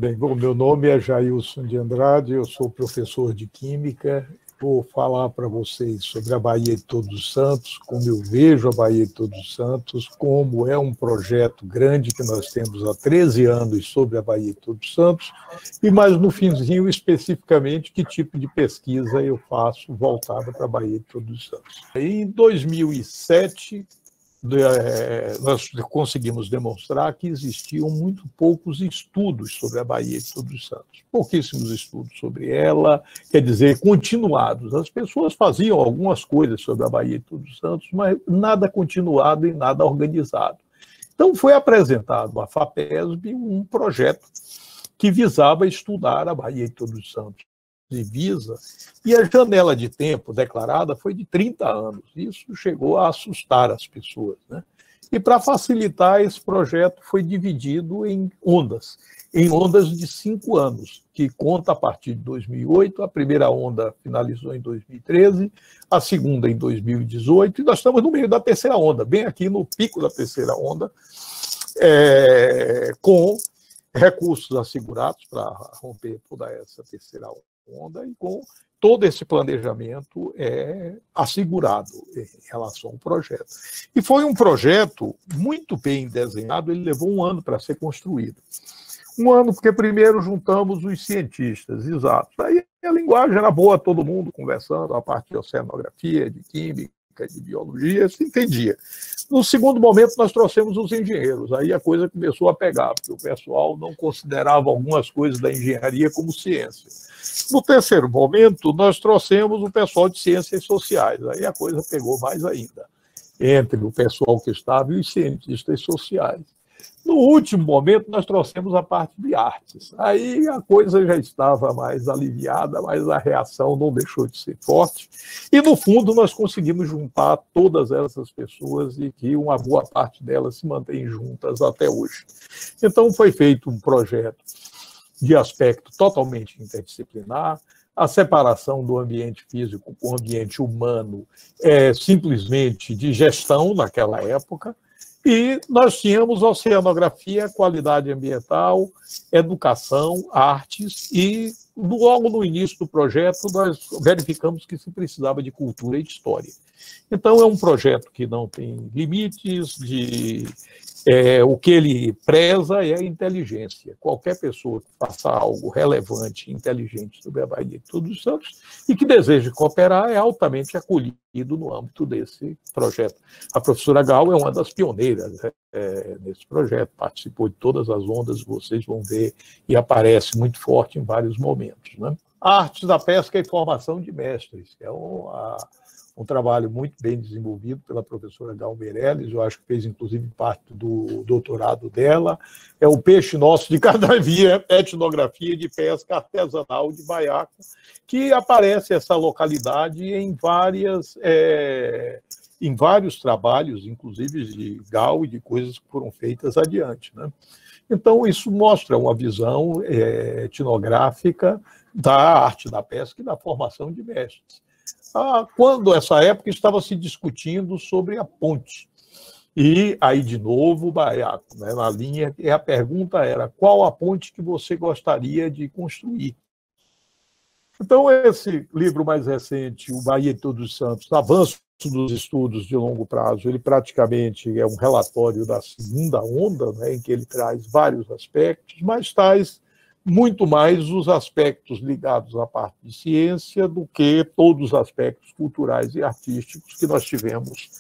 Bem, bom, meu nome é Jailson de Andrade, eu sou professor de Química. Vou falar para vocês sobre a Baía de Todos os Santos, como eu vejo a Baía de Todos os Santos, como é um projeto grande que nós temos há 13 anos sobre a Baía de Todos os Santos, e mais no finzinho, especificamente, que tipo de pesquisa eu faço voltada para a Baía de Todos os Santos. Em 2007, nós conseguimos demonstrar que existiam muito poucos estudos sobre a Baía de Todos os Santos. Pouquíssimos estudos sobre ela, quer dizer, continuados. As pessoas faziam algumas coisas sobre a Baía de Todos os Santos, mas nada continuado e nada organizado. Então foi apresentado à FAPESB um projeto que visava estudar a Baía de Todos os Santos. E a janela de tempo declarada foi de 30 anos. Isso chegou a assustar as pessoas, né? E para facilitar, esse projeto foi dividido em ondas de 5 anos, que conta a partir de 2008, a primeira onda finalizou em 2013, a segunda em 2018, e nós estamos no meio da terceira onda, bem aqui no pico da terceira onda, com recursos assegurados para romper toda essa terceira onda e com todo esse planejamento assegurado em relação ao projeto. E foi um projeto muito bem desenhado, ele levou um ano para ser construído. Um ano porque primeiro juntamos os cientistas, exato. Aí a linguagem era boa, todo mundo conversando, a parte de oceanografia, de química, de biologia, se entendia. No segundo momento, nós trouxemos os engenheiros. Aí a coisa começou a pegar, porque o pessoal não considerava algumas coisas da engenharia como ciência. No terceiro momento, nós trouxemos o pessoal de ciências sociais. Aí a coisa pegou mais ainda, entre o pessoal que estava e os cientistas sociais. No último momento, nós trouxemos a parte de artes. Aí a coisa já estava mais aliviada, mas a reação não deixou de ser forte. E, no fundo, nós conseguimos juntar todas essas pessoas e que uma boa parte delas se mantém juntas até hoje. Então, foi feito um projeto de aspecto totalmente interdisciplinar. A separação do ambiente físico com o ambiente humano é simplesmente de gestão naquela época. E nós tínhamos oceanografia, qualidade ambiental, educação, artes, e logo no início do projeto nós verificamos que se precisava de cultura e de história. Então é um projeto que não tem limites, o que ele preza é a inteligência. Qualquer pessoa que faça algo relevante e inteligente sobre a Baía de Todos os Santos e que deseje cooperar é altamente acolhido no âmbito desse projeto. A professora Gal é uma das pioneiras nesse projeto, participou de todas as ondas, vocês vão ver, e aparece muito forte em vários momentos, né? A arte da pesca e formação de mestres, é um trabalho muito bem desenvolvido pela professora Gal Meirelles, eu acho que fez, inclusive, parte do doutorado dela. É o peixe nosso de cada dia, etnografia de pesca artesanal de Baiaco, que aparece essa localidade em vários trabalhos, inclusive de Gal e de coisas que foram feitas adiante, né? Então, isso mostra uma visão etnográfica da arte da pesca e da formação de mestres. Quando essa época estava se discutindo sobre a ponte. E aí, de novo, Baiaco, né, na linha, e a pergunta era: qual a ponte que você gostaria de construir? Então, esse livro mais recente, O Baía de Todos os Santos, Avanço dos Estudos de Longo Prazo, ele praticamente é um relatório da segunda onda, né, em que ele traz vários aspectos, mas traz muito mais os aspectos ligados à parte de ciência do que todos os aspectos culturais e artísticos que nós tivemos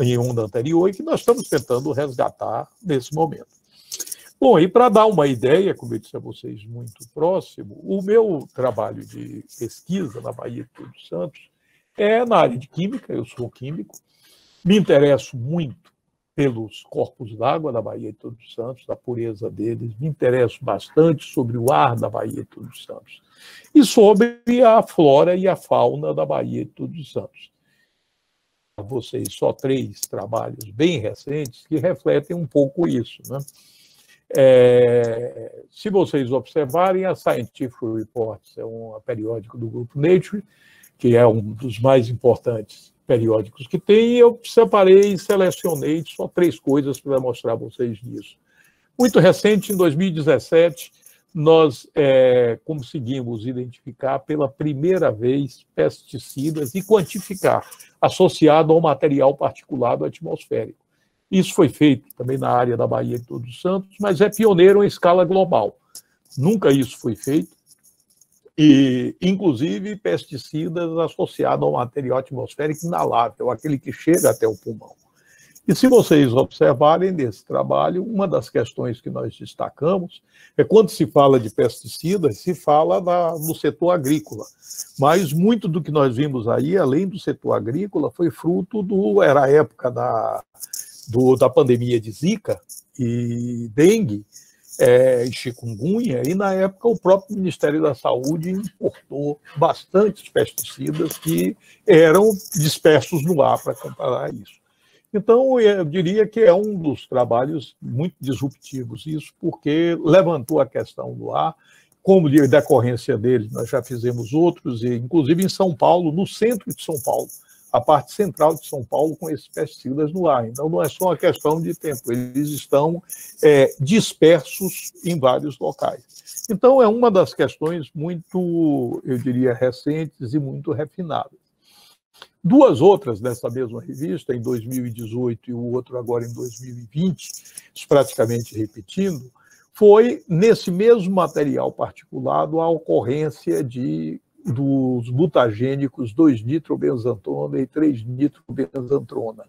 em onda anterior e que nós estamos tentando resgatar nesse momento. Bom, e para dar uma ideia, como eu disse a vocês, muito próximo, o meu trabalho de pesquisa na Baía de Todos os Santos é na área de química, eu sou químico, me interesso muito pelos corpos d'água da Baía de Todos os Santos, da pureza deles, me interesso bastante sobre o ar da Baía de Todos os Santos e sobre a flora e a fauna da Baía de Todos os Santos. A vocês só 3 trabalhos bem recentes que refletem um pouco isso, né? Se vocês observarem, a Scientific Reports é um periódico do grupo Nature, que é um dos mais importantes periódicos que tem, e eu separei e selecionei só 3 coisas para mostrar a vocês disso. Muito recente, em 2017, nós conseguimos identificar pela primeira vez pesticidas e quantificar, associado ao material particulado atmosférico. Isso foi feito também na área da Baía de Todos os Santos, mas é pioneiro em escala global. Nunca isso foi feito, e inclusive pesticidas associados ao material atmosférico inalável, aquele que chega até o pulmão. E se vocês observarem nesse trabalho, uma das questões que nós destacamos é quando se fala de pesticidas, se fala do setor agrícola. Mas muito do que nós vimos aí, além do setor agrícola, foi fruto era a época da pandemia de Zika e dengue, e chikungunya, e na época o próprio Ministério da Saúde importou bastantes pesticidas que eram dispersos no ar para comparar isso. Então, eu diria que é um dos trabalhos muito disruptivos, isso porque levantou a questão do ar, como de decorrência dele, nós já fizemos outros, e inclusive em São Paulo, no centro de São Paulo, a parte central de São Paulo, com esses pesticidas no ar. Então, não é só uma questão de tempo, eles estão dispersos em vários locais. Então, é uma das questões muito, eu diria, recentes e muito refinadas. Duas outras dessa mesma revista, em 2018 e o outro agora em 2020, praticamente repetindo, foi nesse mesmo material particulado a ocorrência dos mutagênicos 2-nitrobenzantrona e 3-nitrobenzantrona.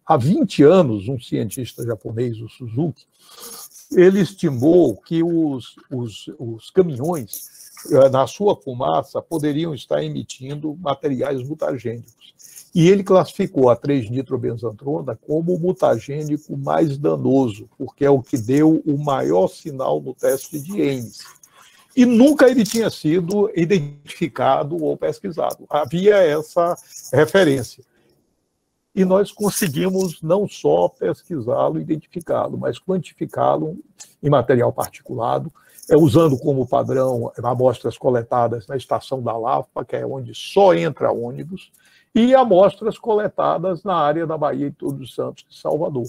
Há 20 anos, um cientista japonês, o Suzuki, ele estimou que os caminhões, na sua fumaça, poderiam estar emitindo materiais mutagênicos. E ele classificou a 3-nitrobenzantrona como o mutagênico mais danoso, porque é o que deu o maior sinal no teste de Ames. E nunca ele tinha sido identificado ou pesquisado. Havia essa referência. E nós conseguimos não só pesquisá-lo, identificá-lo, mas quantificá-lo em material particulado, usando como padrão amostras coletadas na estação da Lapa, que é onde só entra ônibus, e amostras coletadas na área da Baía de Todos os Santos, de Salvador.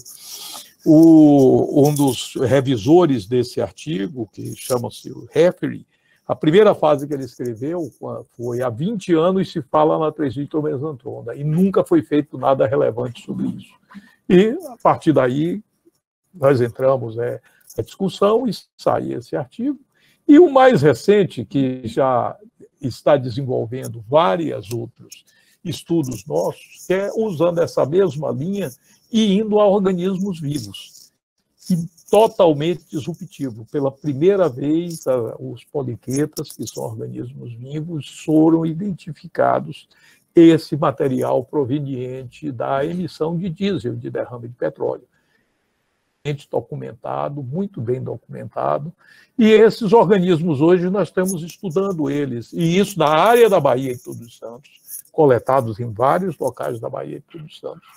Um dos revisores desse artigo, que chama-se o Heffery, a primeira fase que ele escreveu foi há 20 anos se fala na 3-nitrobenzantrona, e nunca foi feito nada relevante sobre isso. E, a partir daí, nós entramos na discussão e sai esse artigo. E o mais recente, que já está desenvolvendo vários outros estudos nossos, que é usando essa mesma linha e indo a organismos vivos, e totalmente disruptivo. Pela primeira vez, os poliquetas, que são organismos vivos, foram identificados esse material proveniente da emissão de diesel, de derrame de petróleo. Documentado, muito bem documentado, e esses organismos hoje nós estamos estudando eles, e isso na área da Baía de Todos os Santos, coletados em vários locais da Baía de Todos os Santos.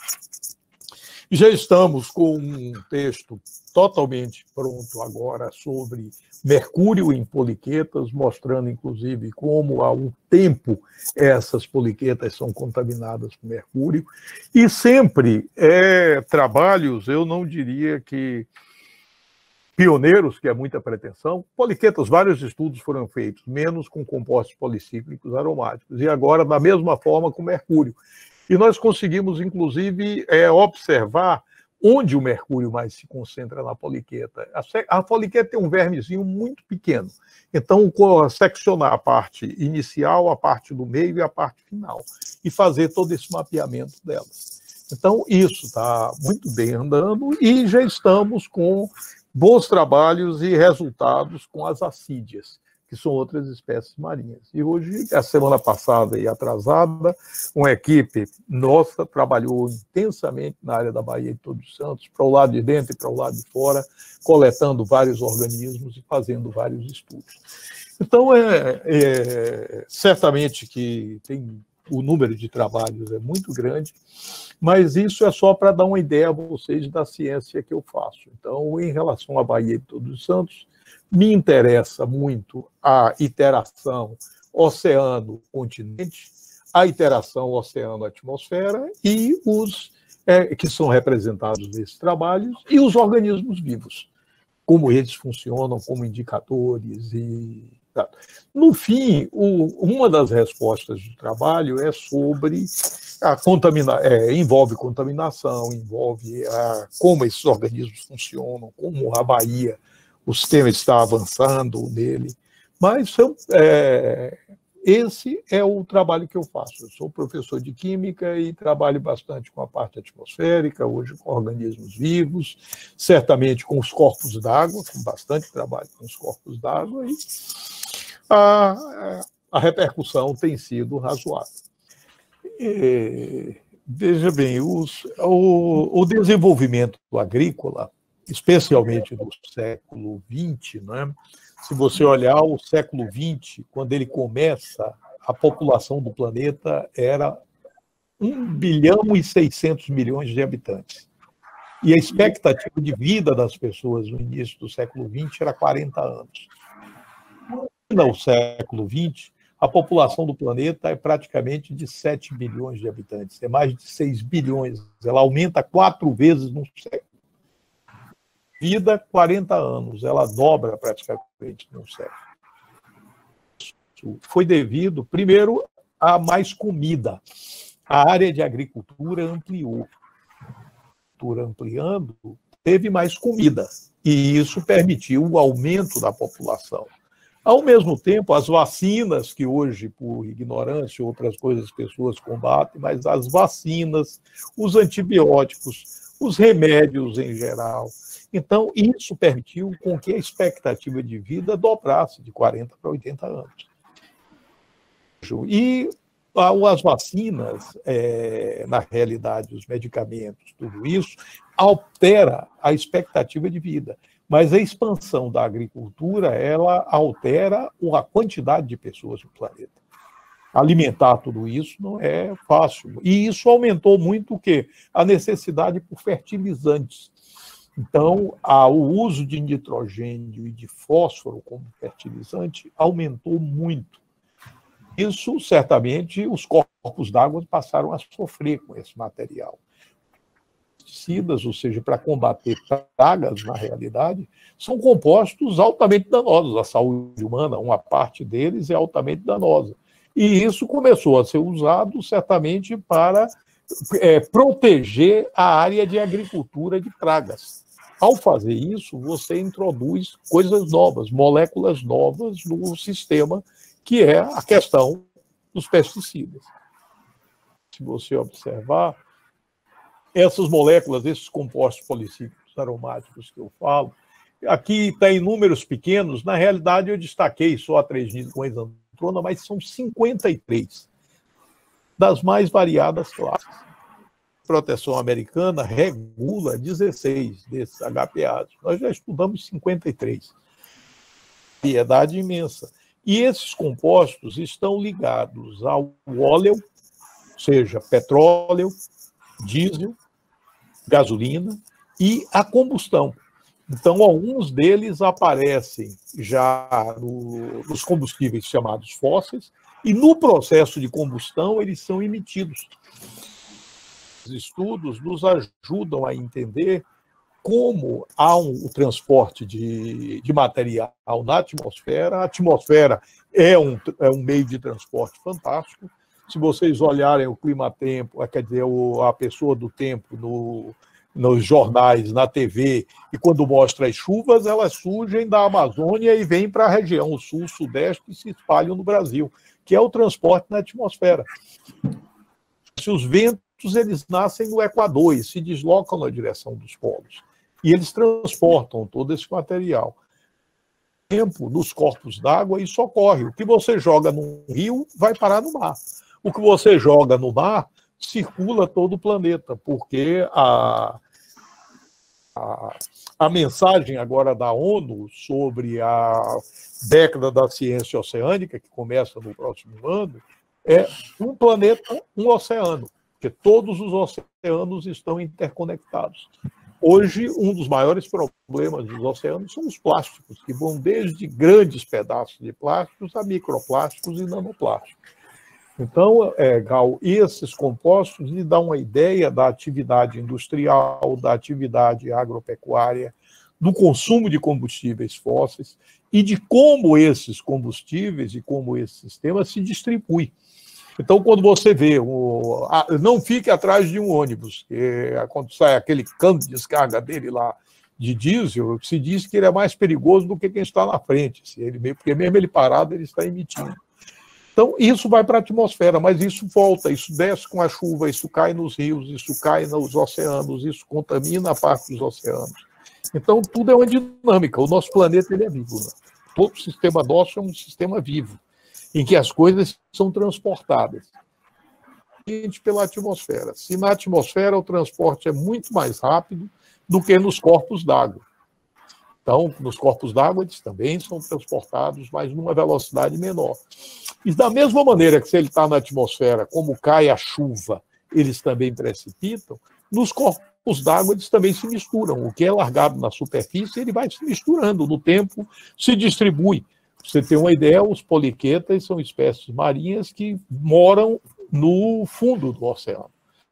Já estamos com um texto totalmente pronto agora sobre mercúrio em poliquetas, mostrando, inclusive, como há um tempo essas poliquetas são contaminadas com mercúrio. E sempre trabalhos, eu não diria que pioneiros, que é muita pretensão. Poliquetas, vários estudos foram feitos, menos com compostos policíclicos aromáticos, e agora da mesma forma com mercúrio. E nós conseguimos, inclusive, observar onde o mercúrio mais se concentra na poliqueta. A poliqueta tem um vermezinho muito pequeno. Então, seccionar a parte inicial, a parte do meio e a parte final, e fazer todo esse mapeamento delas. Então, isso está muito bem andando, e já estamos com bons trabalhos e resultados com as assídeas, que são outras espécies marinhas. E hoje, a semana passada e atrasada, uma equipe nossa trabalhou intensamente na área da Baía de Todos os Santos, para o lado de dentro e para o lado de fora, coletando vários organismos e fazendo vários estudos. Então, certamente que o número de trabalhos é muito grande, mas isso é só para dar uma ideia a vocês da ciência que eu faço. Então, em relação à Baía de Todos os Santos, me interessa muito a interação oceano-continente, a interação oceano-atmosfera e os que são representados nesses trabalhos, e os organismos vivos. como eles funcionam como indicadores. No fim, uma das respostas do trabalho é sobre envolve contaminação, envolve como esses organismos funcionam, como a Bahia, o sistema está avançando nele. Mas esse é o trabalho que eu faço. Eu sou professor de química e trabalho bastante com a parte atmosférica, hoje com organismos vivos, certamente com os corpos d'água, com bastante trabalho com os corpos d'água, e a repercussão tem sido razoável. Veja bem, o desenvolvimento agrícola, especialmente no século XX, né? Se você olhar o século XX, quando ele começa, a população do planeta era 1,6 bilhão de habitantes. E a expectativa de vida das pessoas no início do século XX era 40 anos. No século XX, a população do planeta é praticamente de 7 bilhões de habitantes, é mais de 6 bilhões. Ela aumenta 4 vezes no século. Vida, 40 anos, ela dobra praticamente num século. Isso foi devido, primeiro, a mais comida. A área de agricultura ampliou. Ampliando, teve mais comida, e isso permitiu o aumento da população. Ao mesmo tempo, as vacinas, que hoje, por ignorância e outras coisas, as pessoas combatem, mas as vacinas, os antibióticos, os remédios em geral. Então, isso permitiu com que a expectativa de vida dobrasse de 40 para 80 anos. E as vacinas, na realidade, os medicamentos, tudo isso, altera a expectativa de vida. Mas a expansão da agricultura, ela altera a quantidade de pessoas no planeta. Alimentar tudo isso não é fácil. E isso aumentou muito o quê? A necessidade por fertilizantes. Então, o uso de nitrogênio e de fósforo como fertilizante aumentou muito. Isso, certamente, os corpos d'água passaram a sofrer com esse material. Pesticidas, ou seja, para combater pragas, na realidade, são compostos altamente danosos à saúde humana, uma parte deles é altamente danosa. E isso começou a ser usado, certamente, para proteger a área de agricultura de pragas. Ao fazer isso, você introduz coisas novas, moléculas novas no sistema, que é a questão dos pesticidas. Se você observar, essas moléculas, esses compostos policíclicos aromáticos que eu falo, aqui está em números pequenos, na realidade eu destaquei só a 3-nitroenantrona, mas são 53 das mais variadas classes. A proteção americana regula 16 desses HPAs. Nós já estudamos 53. Variedade imensa. E esses compostos estão ligados ao óleo, ou seja, petróleo, diesel, gasolina e a combustão. Então, alguns deles aparecem já nos combustíveis chamados fósseis e no processo de combustão eles são emitidos. Os estudos nos ajudam a entender como há o transporte de material na atmosfera. A atmosfera é um meio de transporte fantástico. Se vocês olharem o clima-tempo, quer dizer, a pessoa do tempo nos jornais, na TV, e quando mostra as chuvas, elas surgem da Amazônia e vêm para a região, o sul, sudeste, e se espalham no Brasil, que é o transporte na atmosfera. Se os ventos, eles nascem no Equador e se deslocam na direção dos polos. E eles transportam todo esse material. Tempo, nos corpos d'água, isso ocorre. O que você joga no rio vai parar no mar. O que você joga no mar circula todo o planeta, porque a mensagem agora da ONU sobre a década da ciência oceânica, que começa no próximo ano, é um planeta, um oceano, porque todos os oceanos estão interconectados. Hoje, um dos maiores problemas dos oceanos são os plásticos, que vão desde grandes pedaços de plásticos a microplásticos e nanoplásticos. Então, Gal, esses compostos lhe dão uma ideia da atividade industrial, da atividade agropecuária, do consumo de combustíveis fósseis e de como esses combustíveis e como esse sistema se distribui. Então, quando você vê, não fique atrás de um ônibus, quando sai aquele cano de descarga dele lá de diesel, se diz que ele é mais perigoso do que quem está na frente, porque mesmo ele parado, ele está emitindo. Então, isso vai para a atmosfera, mas isso volta, isso desce com a chuva, isso cai nos rios, isso cai nos oceanos, isso contamina a parte dos oceanos. Então, tudo é uma dinâmica. O nosso planeta ele é vivo. Né? Todo o sistema nosso é um sistema vivo, em que as coisas são transportadas pela atmosfera. Se na atmosfera o transporte é muito mais rápido do que nos corpos d'água. Então, nos corpos d'água, eles também são transportados, mas numa velocidade menor. E da mesma maneira que se ele está na atmosfera, como cai a chuva, eles também precipitam, nos corpos d'água eles também se misturam. O que é largado na superfície, ele vai se misturando. No tempo, se distribui. Pra você ter uma ideia, os poliquetas são espécies marinhas que moram no fundo do oceano.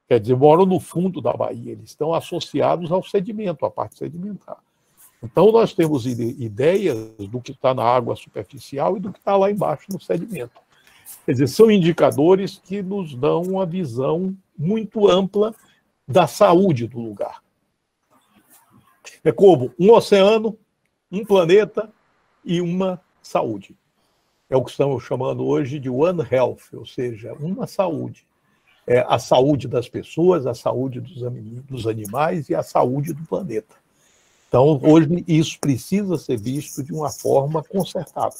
Quer dizer, moram no fundo da baía. Eles estão associados ao sedimento, à parte sedimentar. Então, nós temos ideias do que está na água superficial e do que está lá embaixo no sedimento. Quer dizer, são indicadores que nos dão uma visão muito ampla da saúde do lugar. É como um oceano, um planeta e uma saúde. É o que estamos chamando hoje de One Health, ou seja, uma saúde. É a saúde das pessoas, a saúde dos animais e a saúde do planeta. Então, hoje, isso precisa ser visto de uma forma concertada.